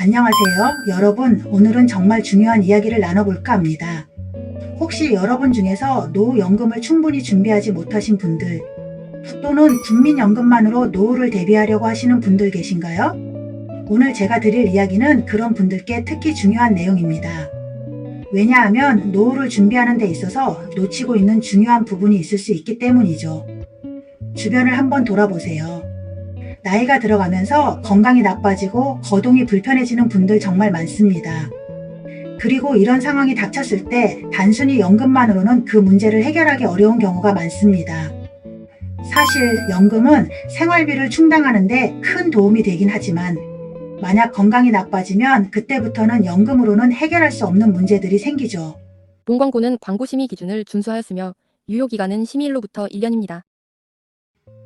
안녕하세요. 여러분, 오늘은 정말 중요한 이야기를 나눠볼까 합니다. 혹시 여러분 중에서 노후연금을 충분히 준비하지 못하신 분들, 또는 국민연금만으로 노후를 대비하려고 하시는 분들 계신가요? 오늘 제가 드릴 이야기는 그런 분들께 특히 중요한 내용입니다. 왜냐하면 노후를 준비하는 데 있어서 놓치고 있는 중요한 부분이 있을 수 있기 때문이죠. 주변을 한번 돌아보세요. 나이가 들어가면서 건강이 나빠지고 거동이 불편해지는 분들 정말 많습니다. 그리고 이런 상황이 닥쳤을 때 단순히 연금만으로는 그 문제를 해결하기 어려운 경우가 많습니다. 사실 연금은 생활비를 충당하는데 큰 도움이 되긴 하지만 만약 건강이 나빠지면 그때부터는 연금으로는 해결할 수 없는 문제들이 생기죠. 본 광고는 광고 심의 기준을 준수하였으며 유효기간은 심의일로부터 1년입니다.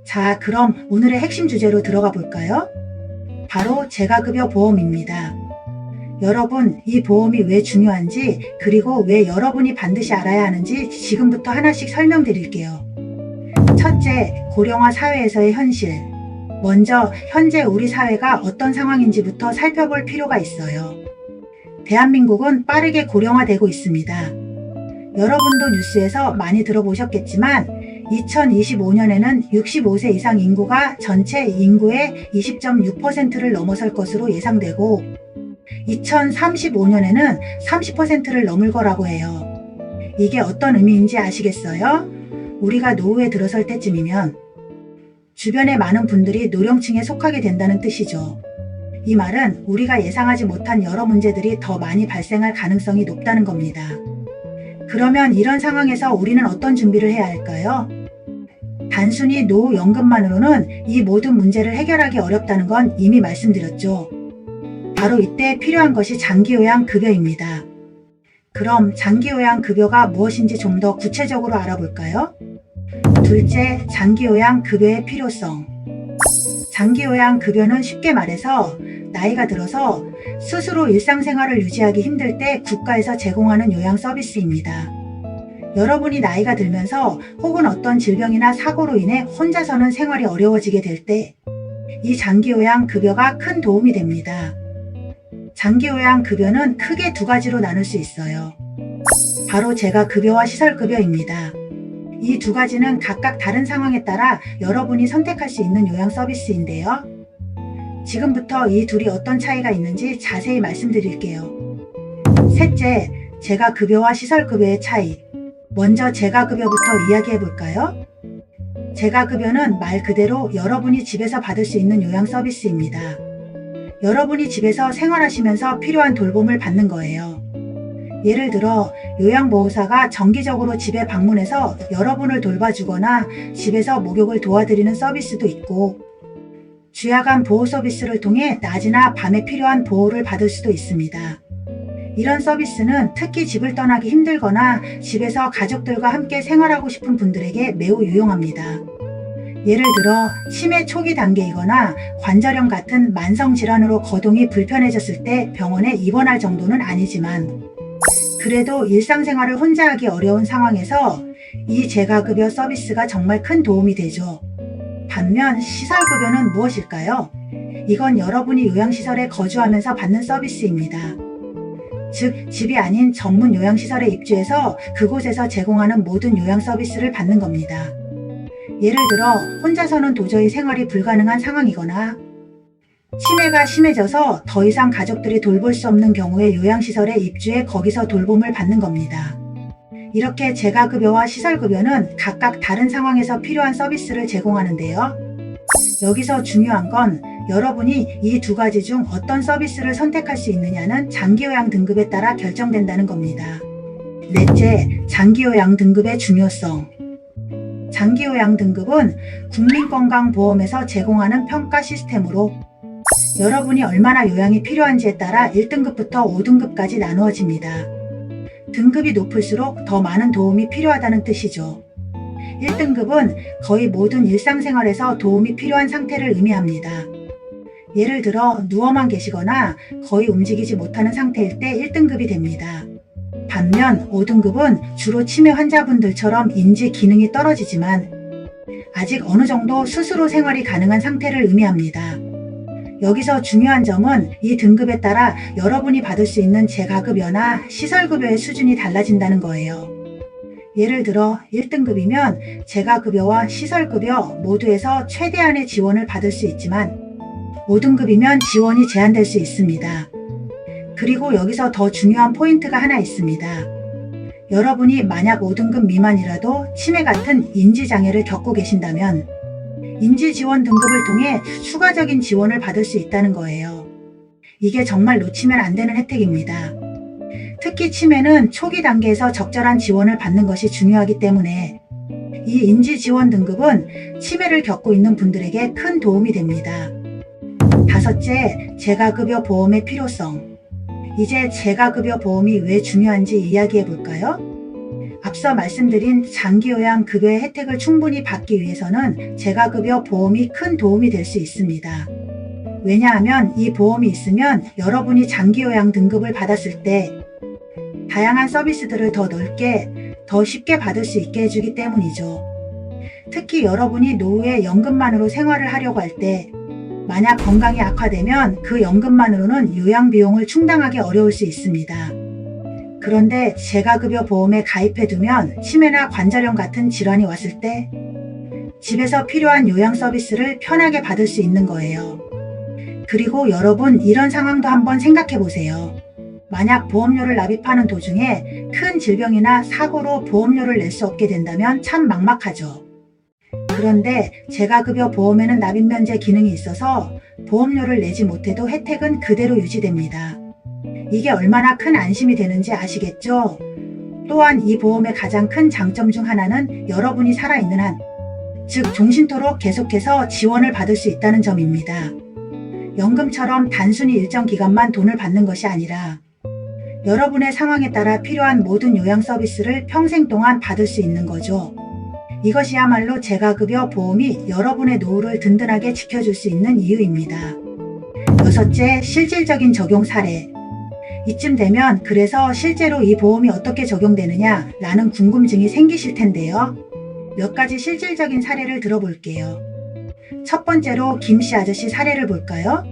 자, 그럼 오늘의 핵심 주제로 들어가 볼까요? 바로 재가급여 보험입니다. 여러분, 이 보험이 왜 중요한지, 그리고 왜 여러분이 반드시 알아야 하는지 지금부터 하나씩 설명드릴게요. 첫째, 고령화 사회에서의 현실. 먼저 현재 우리 사회가 어떤 상황인지부터 살펴볼 필요가 있어요. 대한민국은 빠르게 고령화되고 있습니다. 여러분도 뉴스에서 많이 들어보셨겠지만 2025년에는 65세 이상 인구가 전체 인구의 20.6%를 넘어설 것으로 예상되고 2035년에는 30%를 넘을 거라고 해요. 이게 어떤 의미인지 아시겠어요? 우리가 노후에 들어설 때쯤이면 주변의 많은 분들이 노령층에 속하게 된다는 뜻이죠. 이 말은 우리가 예상하지 못한 여러 문제들이 더 많이 발생할 가능성이 높다는 겁니다. 그러면 이런 상황에서 우리는 어떤 준비를 해야 할까요? 단순히 노후연금만으로는 이 모든 문제를 해결하기 어렵다는 건 이미 말씀드렸죠. 바로 이때 필요한 것이 장기요양급여입니다. 그럼 장기요양급여가 무엇인지 좀 더 구체적으로 알아볼까요? 둘째, 장기요양급여의 필요성. 장기요양급여는 쉽게 말해서 나이가 들어서 스스로 일상생활을 유지하기 힘들 때 국가에서 제공하는 요양 서비스입니다. 여러분이 나이가 들면서 혹은 어떤 질병이나 사고로 인해 혼자서는 생활이 어려워지게 될 때 이 장기요양급여가 큰 도움이 됩니다. 장기요양급여는 크게 두 가지로 나눌 수 있어요. 바로 재가급여와 시설급여입니다. 이 두 가지는 각각 다른 상황에 따라 여러분이 선택할 수 있는 요양 서비스인데요. 지금부터 이 둘이 어떤 차이가 있는지 자세히 말씀드릴게요. 셋째, 재가급여와 시설급여의 차이. 먼저 재가급여부터 이야기해 볼까요? 재가급여는 말 그대로 여러분이 집에서 받을 수 있는 요양 서비스입니다. 여러분이 집에서 생활하시면서 필요한 돌봄을 받는 거예요. 예를 들어 요양보호사가 정기적으로 집에 방문해서 여러분을 돌봐주거나 집에서 목욕을 도와드리는 서비스도 있고 주야간 보호 서비스를 통해 낮이나 밤에 필요한 보호를 받을 수도 있습니다. 이런 서비스는 특히 집을 떠나기 힘들거나 집에서 가족들과 함께 생활하고 싶은 분들에게 매우 유용합니다. 예를 들어 치매 초기 단계이거나 관절염 같은 만성질환으로 거동이 불편해졌을 때 병원에 입원할 정도는 아니지만 그래도 일상생활을 혼자 하기 어려운 상황에서 이 재가급여 서비스가 정말 큰 도움이 되죠. 반면 시설급여는 무엇일까요? 이건 여러분이 요양시설에 거주하면서 받는 서비스입니다. 즉, 집이 아닌 전문 요양시설에 입주해서 그곳에서 제공하는 모든 요양 서비스를 받는 겁니다. 예를 들어 혼자서는 도저히 생활이 불가능한 상황이거나 치매가 심해져서 더 이상 가족들이 돌볼 수 없는 경우에 요양시설에 입주해 거기서 돌봄을 받는 겁니다. 이렇게 재가급여와 시설급여는 각각 다른 상황에서 필요한 서비스를 제공하는데요. 여기서 중요한 건 여러분이 이 두 가지 중 어떤 서비스를 선택할 수 있느냐는 장기요양 등급에 따라 결정된다는 겁니다. 넷째, 장기요양 등급의 중요성. 장기요양 등급은 국민건강보험에서 제공하는 평가 시스템으로 여러분이 얼마나 요양이 필요한지에 따라 1등급부터 5등급까지 나누어집니다. 등급이 높을수록 더 많은 도움이 필요하다는 뜻이죠. 1등급은 거의 모든 일상생활에서 도움이 필요한 상태를 의미합니다. 예를 들어 누워만 계시거나 거의 움직이지 못하는 상태일 때 1등급이 됩니다. 반면 5등급은 주로 치매 환자분들처럼 인지 기능이 떨어지지만 아직 어느 정도 스스로 생활이 가능한 상태를 의미합니다. 여기서 중요한 점은 이 등급에 따라 여러분이 받을 수 있는 재가급여나 시설급여의 수준이 달라진다는 거예요. 예를 들어 1등급이면 재가급여와 시설급여 모두에서 최대한의 지원을 받을 수 있지만 5등급이면 지원이 제한될 수 있습니다. 그리고 여기서 더 중요한 포인트가 하나 있습니다. 여러분이 만약 5등급 미만이라도 치매 같은 인지장애를 겪고 계신다면 인지지원 등급을 통해 추가적인 지원을 받을 수 있다는 거예요. 이게 정말 놓치면 안 되는 혜택입니다. 특히 치매는 초기 단계에서 적절한 지원을 받는 것이 중요하기 때문에 이 인지지원 등급은 치매를 겪고 있는 분들에게 큰 도움이 됩니다. 다섯째, 재가급여 보험의 필요성. 이제 재가급여 보험이 왜 중요한지 이야기해 볼까요? 앞서 말씀드린 장기요양 급여의 혜택을 충분히 받기 위해서는 재가급여 보험이 큰 도움이 될 수 있습니다. 왜냐하면 이 보험이 있으면 여러분이 장기요양 등급을 받았을 때 다양한 서비스들을 더 넓게, 더 쉽게 받을 수 있게 해주기 때문이죠. 특히 여러분이 노후에 연금만으로 생활을 하려고 할 때 만약 건강이 악화되면 그 연금만으로는 요양 비용을 충당하기 어려울 수 있습니다. 그런데 재가급여 보험에 가입해두면 치매나 관절염 같은 질환이 왔을 때 집에서 필요한 요양 서비스를 편하게 받을 수 있는 거예요. 그리고 여러분 이런 상황도 한번 생각해 보세요. 만약 보험료를 납입하는 도중에 큰 질병이나 사고로 보험료를 낼 수 없게 된다면 참 막막하죠. 그런데 재가급여 보험에는 납입면제 기능이 있어서 보험료를 내지 못해도 혜택은 그대로 유지됩니다. 이게 얼마나 큰 안심이 되는지 아시겠죠? 또한 이 보험의 가장 큰 장점 중 하나는 여러분이 살아있는 한, 즉 종신토록 계속해서 지원을 받을 수 있다는 점입니다. 연금처럼 단순히 일정 기간만 돈을 받는 것이 아니라 여러분의 상황에 따라 필요한 모든 요양 서비스를 평생 동안 받을 수 있는 거죠. 이것이야말로 재가급여 보험이 여러분의 노후를 든든하게 지켜줄 수 있는 이유입니다. 여섯째, 실질적인 적용 사례. 이쯤 되면 그래서 실제로 이 보험이 어떻게 적용되느냐 라는 궁금증이 생기실 텐데요. 몇 가지 실질적인 사례를 들어볼게요. 첫 번째로 김씨 아저씨 사례를 볼까요?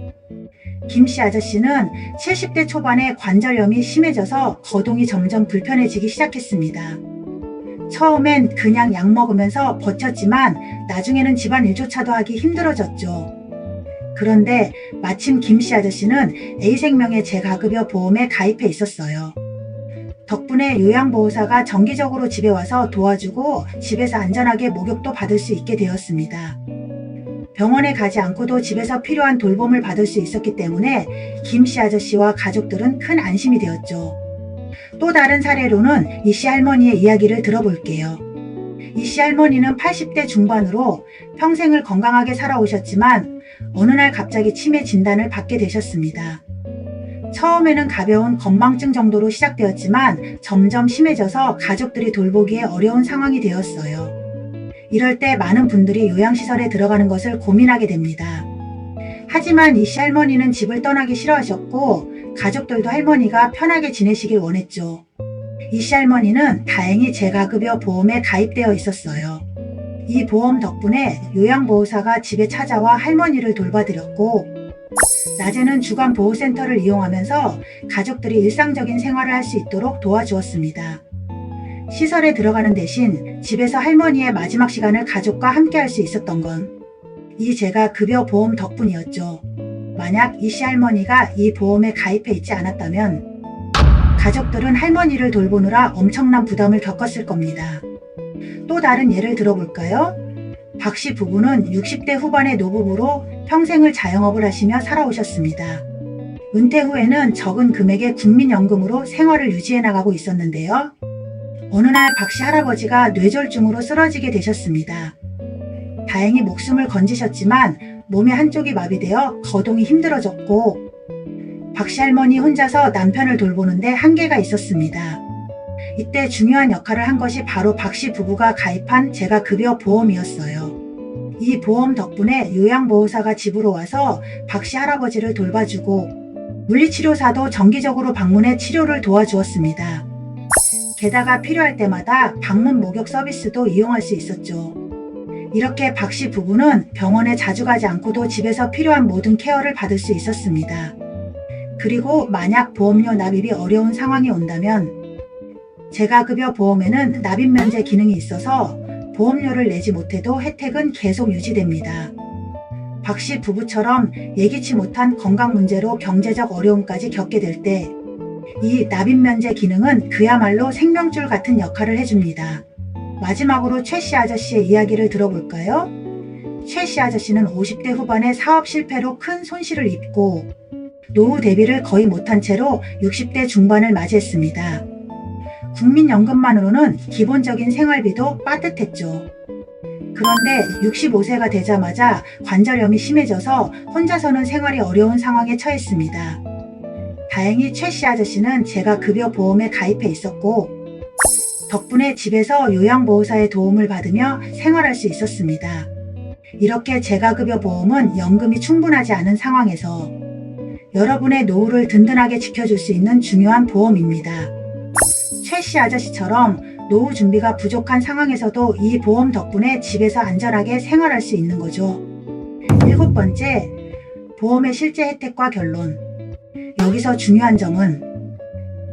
김씨 아저씨는 70대 초반에 관절염이 심해져서 거동이 점점 불편해지기 시작했습니다. 처음엔 그냥 약 먹으면서 버텼지만 나중에는 집안일조차도 하기 힘들어졌죠. 그런데 마침 김씨 아저씨는 A생명의 재가급여 보험에 가입해 있었어요. 덕분에 요양보호사가 정기적으로 집에 와서 도와주고 집에서 안전하게 목욕도 받을 수 있게 되었습니다. 병원에 가지 않고도 집에서 필요한 돌봄을 받을 수 있었기 때문에 김씨 아저씨와 가족들은 큰 안심이 되었죠. 또 다른 사례로는 이씨 할머니의 이야기를 들어볼게요. 이씨 할머니는 80대 중반으로 평생을 건강하게 살아오셨지만 어느 날 갑자기 치매 진단을 받게 되셨습니다. 처음에는 가벼운 건망증 정도로 시작되었지만 점점 심해져서 가족들이 돌보기에 어려운 상황이 되었어요. 이럴 때 많은 분들이 요양시설에 들어가는 것을 고민하게 됩니다. 하지만 이씨 할머니는 집을 떠나기 싫어하셨고 가족들도 할머니가 편하게 지내시길 원했죠. 이씨 할머니는 다행히 재가급여 보험에 가입되어 있었어요. 이 보험 덕분에 요양보호사가 집에 찾아와 할머니를 돌봐드렸고 낮에는 주간보호센터를 이용하면서 가족들이 일상적인 생활을 할 수 있도록 도와주었습니다. 시설에 들어가는 대신 집에서 할머니의 마지막 시간을 가족과 함께 할 수 있었던 건 이 재가급여 보험 덕분이었죠. 만약 이씨 할머니가 이 보험에 가입해 있지 않았다면 가족들은 할머니를 돌보느라 엄청난 부담을 겪었을 겁니다. 또 다른 예를 들어볼까요? 박씨 부부는 60대 후반의 노부부로 평생을 자영업을 하시며 살아오셨습니다. 은퇴 후에는 적은 금액의 국민연금으로 생활을 유지해 나가고 있었는데요. 어느 날 박씨 할아버지가 뇌졸중으로 쓰러지게 되셨습니다. 다행히 목숨을 건지셨지만 몸의 한쪽이 마비되어 거동이 힘들어졌고 박씨 할머니 혼자서 남편을 돌보는데 한계가 있었습니다. 이때 중요한 역할을 한 것이 바로 박씨 부부가 가입한 재가급여 보험이었어요. 이 보험 덕분에 요양보호사가 집으로 와서 박씨 할아버지를 돌봐주고 물리치료사도 정기적으로 방문해 치료를 도와주었습니다. 게다가 필요할 때마다 방문 목욕 서비스도 이용할 수 있었죠. 이렇게 박 씨 부부는 병원에 자주 가지 않고도 집에서 필요한 모든 케어를 받을 수 있었습니다. 그리고 만약 보험료 납입이 어려운 상황이 온다면 재가급여 보험에는 납입 면제 기능이 있어서 보험료를 내지 못해도 혜택은 계속 유지됩니다. 박 씨 부부처럼 예기치 못한 건강 문제로 경제적 어려움까지 겪게 될 때 이 납입 면제 기능은 그야말로 생명줄 같은 역할을 해줍니다. 마지막으로 최 씨 아저씨의 이야기를 들어볼까요? 최 씨 아저씨는 50대 후반에 사업 실패로 큰 손실을 입고 노후 대비를 거의 못한 채로 60대 중반을 맞이했습니다. 국민연금만으로는 기본적인 생활비도 빠듯했죠. 그런데 65세가 되자마자 관절염이 심해져서 혼자서는 생활이 어려운 상황에 처했습니다. 다행히 최 씨 아저씨는 재가급여 보험에 가입해 있었고 덕분에 집에서 요양보호사의 도움을 받으며 생활할 수 있었습니다. 이렇게 재가급여 보험은 연금이 충분하지 않은 상황에서 여러분의 노후를 든든하게 지켜줄 수 있는 중요한 보험입니다. 최 씨 아저씨처럼 노후 준비가 부족한 상황에서도 이 보험 덕분에 집에서 안전하게 생활할 수 있는 거죠. 7번째, 보험의 실제 혜택과 결론. 여기서 중요한 점은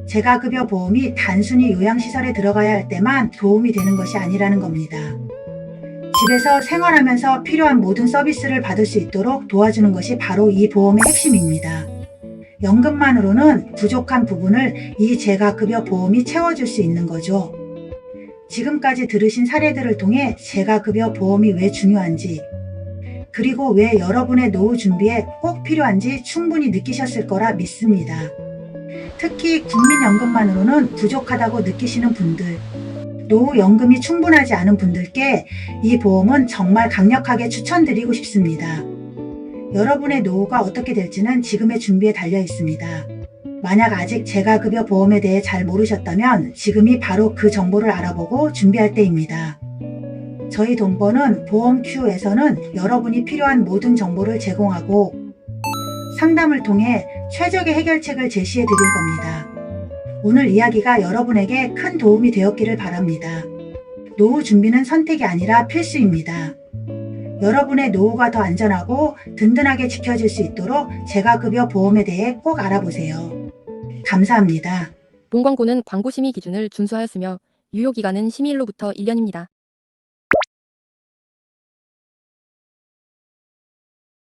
재가급여 보험이 단순히 요양시설에 들어가야 할 때만 도움이 되는 것이 아니라는 겁니다. 집에서 생활하면서 필요한 모든 서비스를 받을 수 있도록 도와주는 것이 바로 이 보험의 핵심입니다. 연금만으로는 부족한 부분을 이 재가급여 보험이 채워줄 수 있는 거죠. 지금까지 들으신 사례들을 통해 재가급여 보험이 왜 중요한지, 그리고 왜 여러분의 노후 준비에 꼭 필요한지 충분히 느끼셨을 거라 믿습니다. 특히 국민연금만으로는 부족하다고 느끼시는 분들, 노후 연금이 충분하지 않은 분들께 이 보험은 정말 강력하게 추천드리고 싶습니다. 여러분의 노후가 어떻게 될지는 지금의 준비에 달려 있습니다. 만약 아직 재가급여 보험에 대해 잘 모르셨다면 지금이 바로 그 정보를 알아보고 준비할 때입니다. 저희 돈버는 보험Q에서는 여러분이 필요한 모든 정보를 제공하고 상담을 통해 최적의 해결책을 제시해 드릴 겁니다. 오늘 이야기가 여러분에게 큰 도움이 되었기를 바랍니다. 노후 준비는 선택이 아니라 필수입니다. 여러분의 노후가 더 안전하고 든든하게 지켜질 수 있도록 재가급여 보험에 대해 꼭 알아보세요. 감사합니다. 본 광고는 광고 심의 기준을 준수하였으며 유효기간은 심의일로부터 1년입니다.